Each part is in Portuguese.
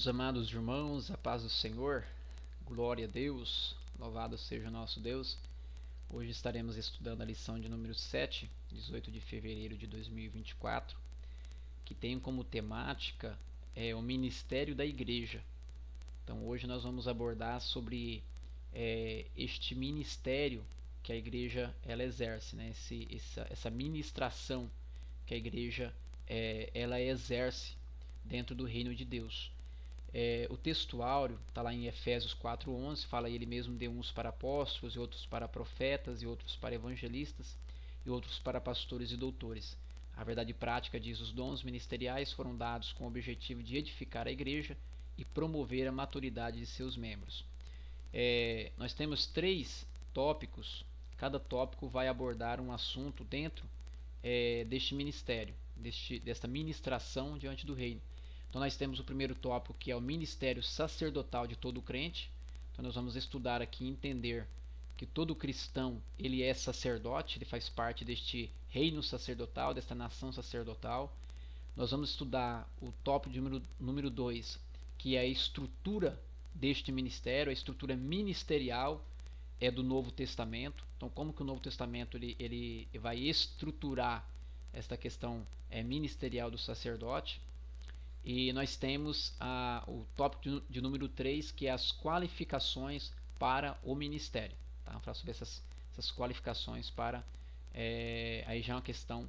Meus amados irmãos, a paz do Senhor, glória a Deus, louvado seja o nosso Deus. Hoje estaremos estudando a lição de número 7, 18 de fevereiro de 2024, que tem como temática o ministério da igreja. Então hoje nós vamos abordar sobre este ministério que a igreja ela exerce, né? Essa ministração que a igreja ela exerce dentro do reino de Deus. O texto áureo está lá em Efésios 4:11, fala ele mesmo deu uns para apóstolos, e outros para profetas, e outros para evangelistas, e outros para pastores e doutores. A verdade prática diz: os dons ministeriais foram dados com o objetivo de edificar a igreja e promover a maturidade de seus membros. Nós temos 3 tópicos, cada tópico vai abordar um assunto dentro deste ministério, desta ministração diante do reino. Então nós temos o primeiro tópico, que é o ministério sacerdotal de todo crente. Então nós vamos estudar aqui e entender que todo cristão ele é sacerdote, ele faz parte deste reino sacerdotal, desta nação sacerdotal. Nós vamos estudar o tópico número 2, que é a estrutura deste ministério, a estrutura ministerial do Novo Testamento. Então como que o Novo Testamento ele vai estruturar esta questão ministerial do sacerdote. E nós temos o tópico de número 3, que é as qualificações para o ministério. Tá? Vamos falar sobre essas qualificações para... aí já é uma questão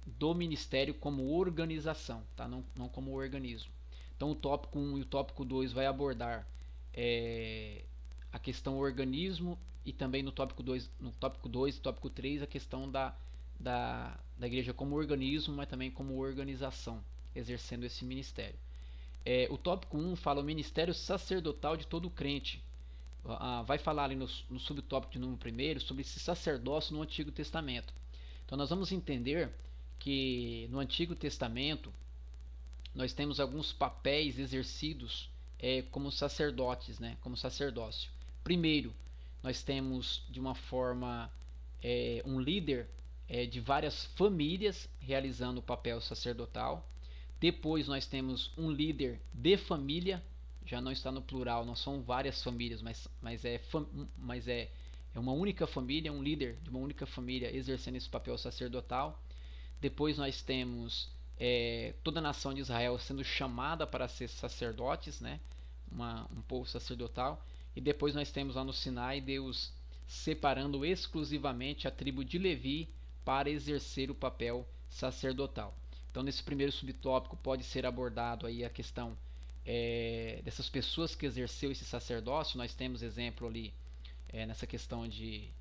do ministério como organização, tá? Não como organismo. Então o tópico 1 e o tópico 2 vai abordar a questão organismo, e também no tópico 2 e tópico 3 a questão da igreja como organismo, mas também como organização, exercendo esse ministério. O tópico 1 fala o ministério sacerdotal de todo crente. Vai falar ali no subtópico de número 1 sobre esse sacerdócio no Antigo Testamento. Então nós vamos entender que no Antigo Testamento nós temos alguns papéis exercidos como sacerdotes, né? Como sacerdócio. Primeiro, nós temos de uma forma um líder de várias famílias realizando o papel sacerdotal. Depois nós temos um líder de família, já não está no plural, não são várias famílias, mas é uma única família, um líder de uma única família exercendo esse papel sacerdotal. Depois nós temos toda a nação de Israel sendo chamada para ser sacerdotes, né? Um povo sacerdotal. E depois nós temos lá no Sinai Deus separando exclusivamente a tribo de Levi para exercer o papel sacerdotal. Então nesse primeiro subtópico pode ser abordado aí a questão dessas pessoas que exerceu esse sacerdócio. Nós temos exemplo ali nessa questão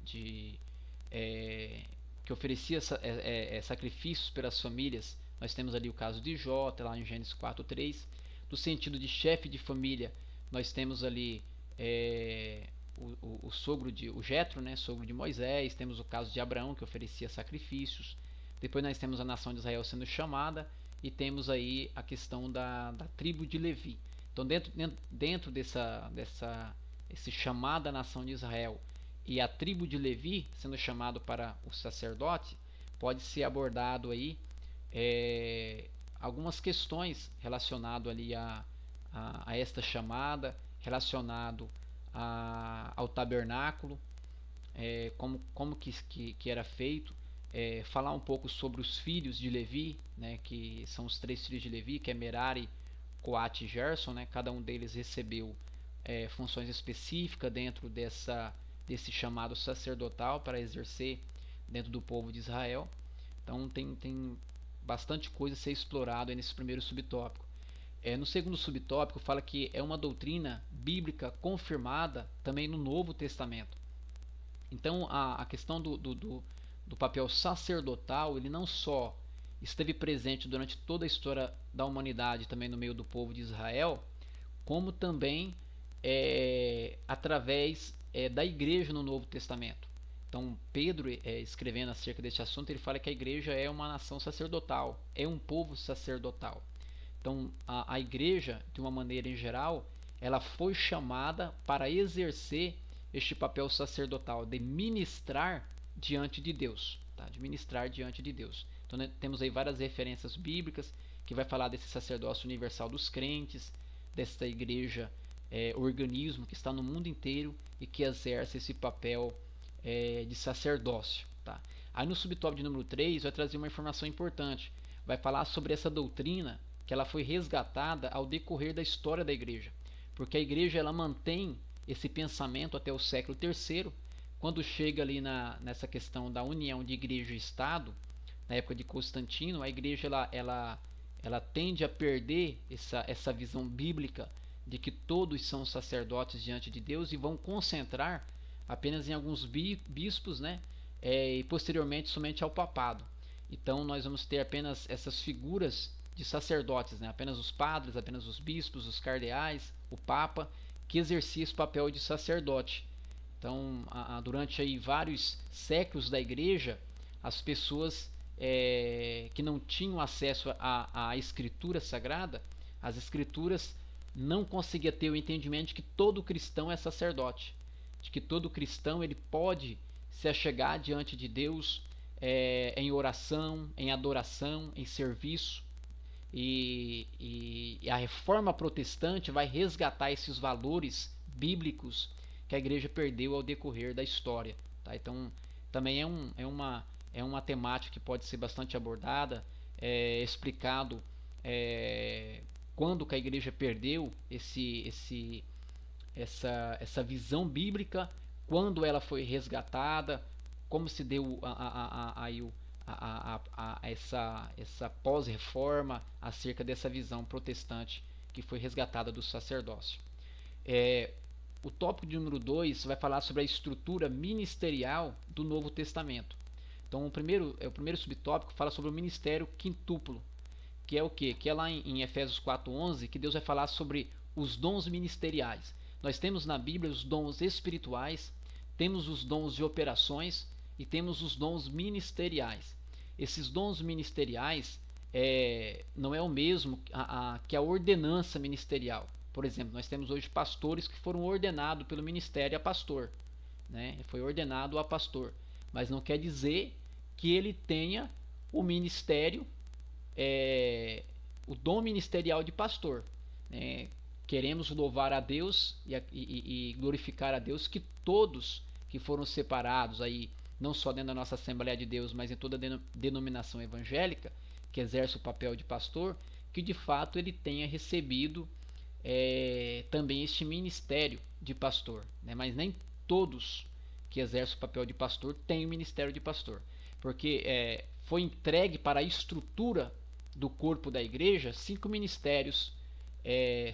que oferecia sacrifícios pelas famílias. Nós temos ali o caso de Jó, tá lá em Gênesis 4:3. No sentido de chefe de família, nós temos ali o sogro o Jetro, né, sogro de Moisés. Temos o caso de Abraão, que oferecia sacrifícios. Depois nós temos a nação de Israel sendo chamada, e temos aí a questão da tribo de Levi. Então dentro esse chamado da nação de Israel e a tribo de Levi sendo chamado para o sacerdote, pode ser abordado aí algumas questões relacionado ali a esta chamada, relacionado ao tabernáculo, como que era feito. Falar um pouco sobre os filhos de Levi, né, que são os 3 filhos de Levi, que é Merari, Coate e Gerson, né, cada um deles recebeu funções específicas dentro desse chamado sacerdotal para exercer dentro do povo de Israel. Então tem bastante coisa a ser explorado aí nesse primeiro subtópico. No segundo subtópico fala que é uma doutrina bíblica confirmada também no Novo Testamento. Então a questão do papel sacerdotal, ele não só esteve presente durante toda a história da humanidade, também no meio do povo de Israel, como também através da igreja no Novo Testamento. Então Pedro, escrevendo acerca deste assunto, ele fala que a igreja é uma nação sacerdotal, é um povo sacerdotal. Então a igreja, de uma maneira em geral, ela foi chamada para exercer este papel sacerdotal de ministrar diante de Deus, tá? De ministrar diante de Deus. Então temos aí várias referências bíblicas que vai falar desse sacerdócio universal dos crentes, desta igreja organismo que está no mundo inteiro e que exerce esse papel de sacerdócio. Tá? Aí no subtópico de número 3 vai trazer uma informação importante. Vai falar sobre essa doutrina que ela foi resgatada ao decorrer da história da igreja. Porque a igreja ela mantém esse pensamento até o século III, quando chega ali nessa questão da união de igreja e Estado, na época de Constantino, a igreja ela tende a perder essa visão bíblica de que todos são sacerdotes diante de Deus e vão concentrar apenas em alguns bispos, né? E posteriormente somente ao papado. Então nós vamos ter apenas essas figuras de sacerdotes, né? Apenas os padres, apenas os bispos, os cardeais, o papa, que exercia esse papel de sacerdote. Então, durante aí vários séculos da igreja, as pessoas que não tinham acesso à escritura sagrada, as escrituras, não conseguiam ter o entendimento de que todo cristão é sacerdote, de que todo cristão ele pode se achegar diante de Deus em oração, em adoração, em serviço. E a reforma protestante vai resgatar esses valores bíblicos que a igreja perdeu ao decorrer da história. Tá? Então, também é uma temática que pode ser bastante abordada, explicado quando que a igreja perdeu essa visão bíblica, quando ela foi resgatada, como se deu essa pós-reforma acerca dessa visão protestante que foi resgatada do sacerdócio. O tópico de número 2 vai falar sobre a estrutura ministerial do Novo Testamento. Então, o primeiro subtópico fala sobre o ministério quintúplo, que é o quê? Que é lá em Efésios 4:11, que Deus vai falar sobre os dons ministeriais. Nós temos na Bíblia os dons espirituais, temos os dons de operações e temos os dons ministeriais. Esses dons ministeriais não é o mesmo que a ordenança ministerial. Por exemplo, nós temos hoje pastores que foram ordenados pelo ministério a pastor, né? Foi ordenado a pastor, mas não quer dizer que ele tenha o ministério, o dom ministerial de pastor, né? Queremos louvar a Deus e glorificar a Deus que todos que foram separados aí, não só dentro da nossa Assembleia de Deus, mas em toda a denominação evangélica que exerce o papel de pastor, que de fato ele tenha recebido também este ministério de pastor, né? Mas nem todos que exercem o papel de pastor têm o ministério de pastor, porque foi entregue para a estrutura do corpo da igreja 5 ministérios,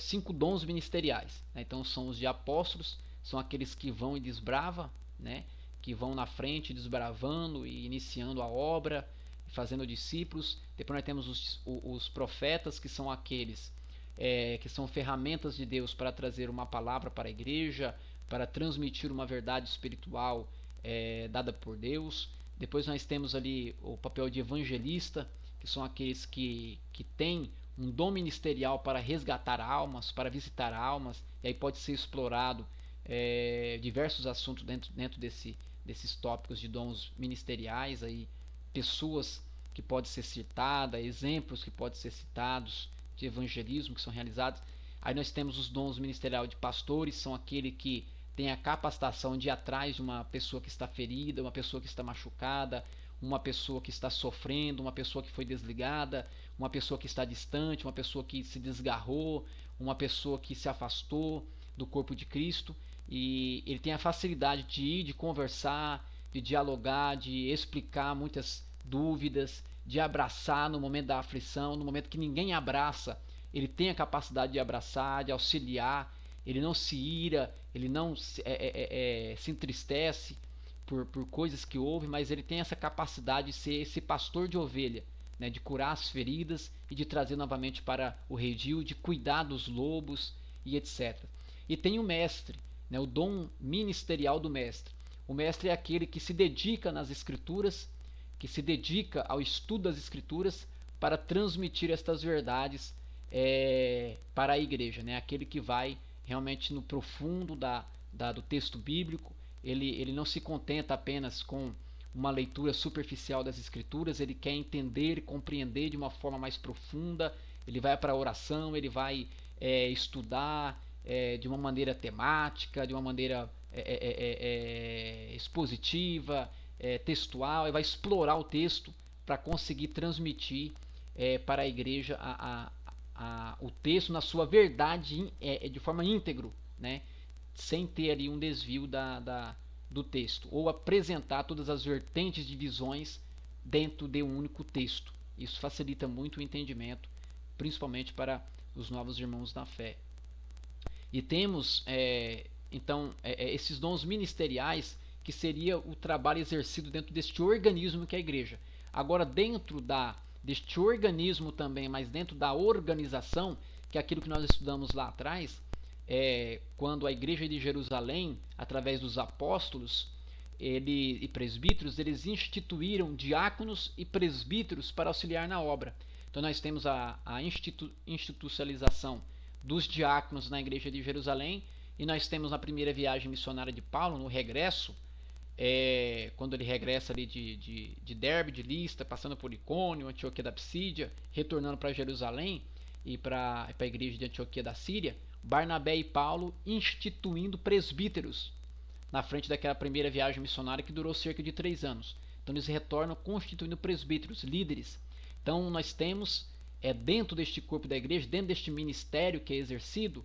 5 dons ministeriais, né? Então são os de apóstolos, são aqueles que vão e desbravam, né? Que vão na frente desbravando e iniciando a obra, fazendo discípulos. Depois nós temos os profetas, que são aqueles que são ferramentas de Deus para trazer uma palavra para a igreja, para transmitir uma verdade espiritual dada por Deus. Depois nós temos ali o papel de evangelista, que são aqueles que têm um dom ministerial para resgatar almas, para visitar almas, e aí pode ser explorado diversos assuntos dentro desses tópicos de dons ministeriais, aí, pessoas que podem ser citadas, exemplos que podem ser citados de evangelismo que são realizados. Aí nós temos os dons ministeriais de pastores, são aquele que tem a capacitação de ir atrás de uma pessoa que está ferida, uma pessoa que está machucada, uma pessoa que está sofrendo, uma pessoa que foi desligada, uma pessoa que está distante, uma pessoa que se desgarrou, uma pessoa que se afastou do corpo de Cristo, e ele tem a facilidade de ir, de conversar, de dialogar, de explicar muitas dúvidas, de abraçar no momento da aflição, no momento que ninguém abraça, ele tem a capacidade de abraçar, de auxiliar, ele não se ira, ele não se entristece por coisas que houve, mas ele tem essa capacidade de ser esse pastor de ovelha, né, de curar as feridas e de trazer novamente para o redil, de cuidar dos lobos e etc. E tem o mestre, né, o dom ministerial do mestre. O mestre é aquele que se dedica nas escrituras, que se dedica ao estudo das escrituras para transmitir estas verdades para a igreja, né? Aquele que vai realmente no profundo do texto bíblico. Ele não se contenta apenas com uma leitura superficial das escrituras, ele quer entender e compreender de uma forma mais profunda, ele vai para a oração, ele vai estudar de uma maneira temática, de uma maneira expositiva, textual, ele vai explorar o texto para conseguir transmitir para a igreja o texto na sua verdade de forma íntegro, né? Sem ter ali um desvio do texto, ou apresentar todas as vertentes de visões dentro de um único texto. Isso facilita muito o entendimento, principalmente para os novos irmãos na fé. E temos então esses dons ministeriais, que seria o trabalho exercido dentro deste organismo que é a igreja. Agora, dentro deste organismo também, mas dentro da organização, que é aquilo que nós estudamos lá atrás, quando a igreja de Jerusalém, através dos apóstolos e presbíteros, eles instituíram diáconos e presbíteros para auxiliar na obra. Então nós temos a institucionalização dos diáconos na igreja de Jerusalém, e nós temos na primeira viagem missionária de Paulo, no regresso, quando ele regressa ali de Derbe, de Listra, passando por Icônio, Antioquia da Psídia, retornando para Jerusalém e para a igreja de Antioquia da Síria, Barnabé e Paulo instituindo presbíteros na frente daquela primeira viagem missionária que durou cerca de 3 anos. Então eles retornam constituindo presbíteros, líderes. Então nós temos dentro deste corpo da igreja, dentro deste ministério que é exercido,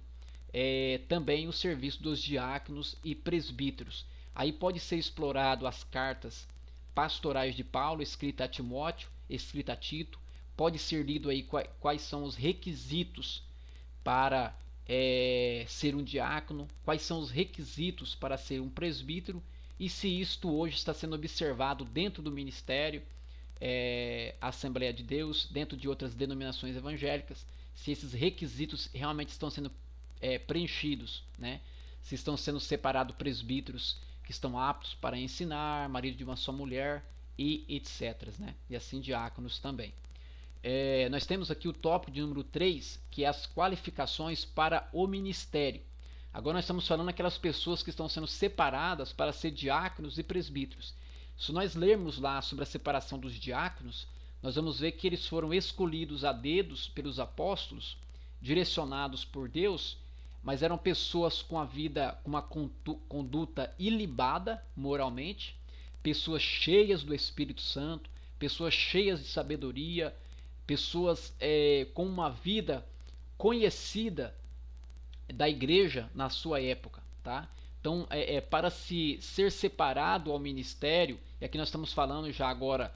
também o serviço dos diáconos e presbíteros. Aí pode ser explorado as cartas pastorais de Paulo, escrita a Timóteo, escrita a Tito. Pode ser lido aí quais são os requisitos para ser um diácono, quais são os requisitos para ser um presbítero, e se isto hoje está sendo observado dentro do ministério, a Assembleia de Deus, dentro de outras denominações evangélicas, se esses requisitos realmente estão sendo preenchidos, né? Se estão sendo separados presbíteros que estão aptos para ensinar, marido de uma só mulher e etc, né? E assim diáconos também. Nós temos aqui o tópico de número 3, que é as qualificações para o ministério. Agora nós estamos falando daquelas pessoas que estão sendo separadas para ser diáconos e presbíteros. Se nós lermos lá sobre a separação dos diáconos, nós vamos ver que eles foram escolhidos a dedos pelos apóstolos, direcionados por Deus, mas eram pessoas com a vida, com uma conduta ilibada moralmente, pessoas cheias do Espírito Santo, pessoas cheias de sabedoria, pessoas com uma vida conhecida da igreja na sua época, tá? Então, para se ser separado ao ministério, e aqui nós estamos falando já agora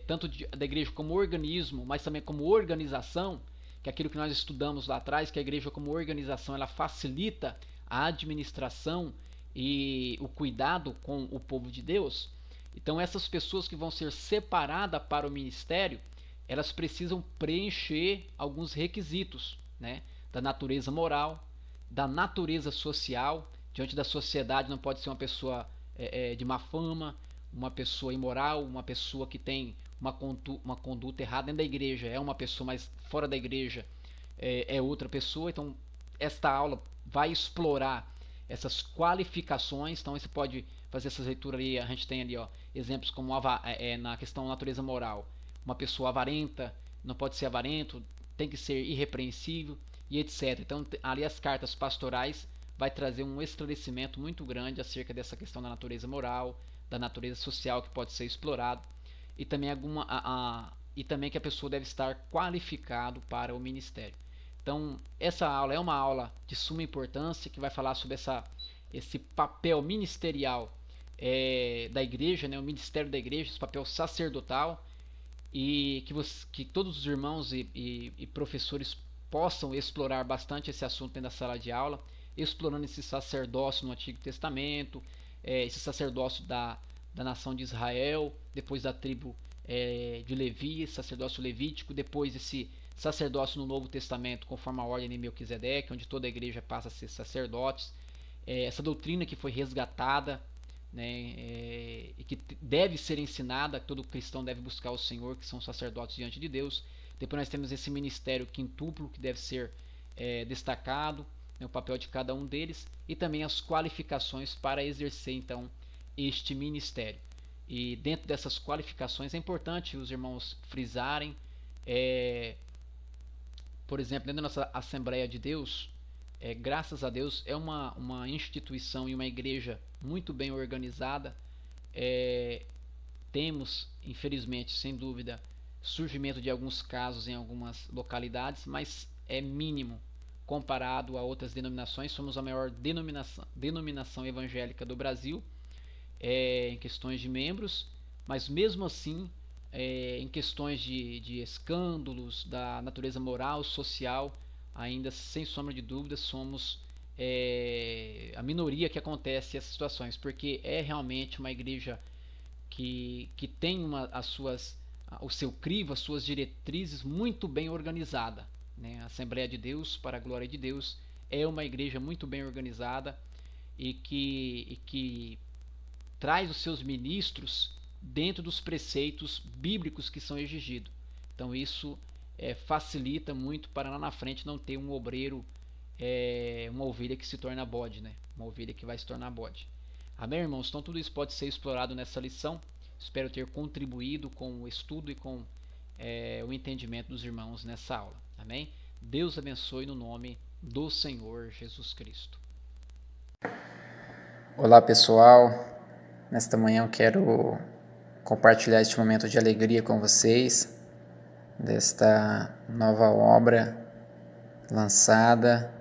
tanto da igreja como organismo, mas também como organização, que é aquilo que nós estudamos lá atrás, que a igreja como organização ela facilita a administração e o cuidado com o povo de Deus. Então, essas pessoas que vão ser separadas para o ministério, elas precisam preencher alguns requisitos, né? Da natureza moral, da natureza social. Diante da sociedade não pode ser uma pessoa de má fama, uma pessoa imoral, uma pessoa que tem uma conduta errada. Dentro da igreja é uma pessoa, mas fora da igreja é outra pessoa. Então esta aula vai explorar essas qualificações. Então você pode fazer essa leitura ali. A gente tem ali exemplos como na questão da natureza moral. Uma pessoa avarenta não pode ser avarento, tem que ser irrepreensível e etc. Então ali as cartas pastorais vai trazer um esclarecimento muito grande acerca dessa questão da natureza moral, da natureza social que pode ser explorado, e também e também que a pessoa deve estar qualificado para o ministério. Então essa aula é uma aula de suma importância que vai falar sobre esse papel ministerial da igreja, né, o ministério da igreja, esse papel sacerdotal, e que todos os irmãos e professores possam explorar bastante esse assunto dentro da sala de aula, explorando esse sacerdócio no Antigo Testamento, esse sacerdócio da nação de Israel, depois da tribo de Levi, sacerdócio levítico, depois esse sacerdócio no Novo Testamento, conforme a ordem de Melquisedeque, onde toda a igreja passa a ser sacerdotes, essa doutrina que foi resgatada, né, e que deve ser ensinada, todo cristão deve buscar o Senhor, que são sacerdotes diante de Deus. Depois nós temos esse ministério quintuplo que deve ser destacado, né, o papel de cada um deles, e também as qualificações para exercer então este ministério. E dentro dessas qualificações é importante os irmãos frisarem, por exemplo, dentro da nossa Assembleia de Deus, graças a Deus, é uma instituição e uma igreja muito bem organizada. Temos, infelizmente, sem dúvida, surgimento de alguns casos em algumas localidades, mas é mínimo comparado a outras denominações. Somos a maior denominação evangélica do Brasil, em questões de membros, mas mesmo assim, em questões de escândalos da natureza moral, social, ainda sem sombra de dúvida somos a minoria que acontece essas situações, porque é realmente uma igreja que tem o seu crivo, as suas diretrizes muito bem organizada, né? A Assembleia de Deus, para a glória de Deus, é uma igreja muito bem organizada e que traz os seus ministros dentro dos preceitos bíblicos que são exigidos. Então isso facilita muito para lá na frente não ter um obreiro, uma ovelha que se torna bode, né? Uma ovelha que vai se tornar bode. Amém, irmãos? Então tudo isso pode ser explorado nessa lição. Espero ter contribuído com o estudo e com o entendimento dos irmãos nessa aula. Amém? Deus abençoe no nome do Senhor Jesus Cristo. Olá, pessoal. Nesta manhã eu quero compartilhar este momento de alegria com vocês, desta nova obra lançada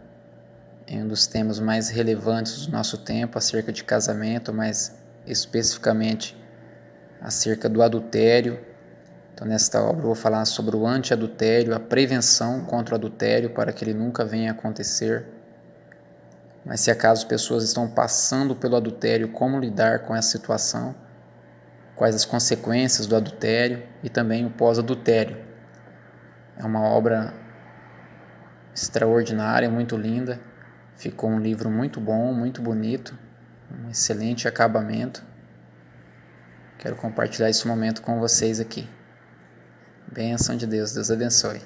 em um dos temas mais relevantes do nosso tempo, acerca de casamento, mas especificamente acerca do adultério. Então, nesta obra eu vou falar sobre o anti-adultério, a prevenção contra o adultério para que ele nunca venha a acontecer. Mas se acaso pessoas estão passando pelo adultério, como lidar com essa situação, quais as consequências do adultério e também o pós-adultério. É uma obra extraordinária, muito linda, ficou um livro muito bom, muito bonito, um excelente acabamento. Quero compartilhar esse momento com vocês aqui. Bênção de Deus, Deus abençoe.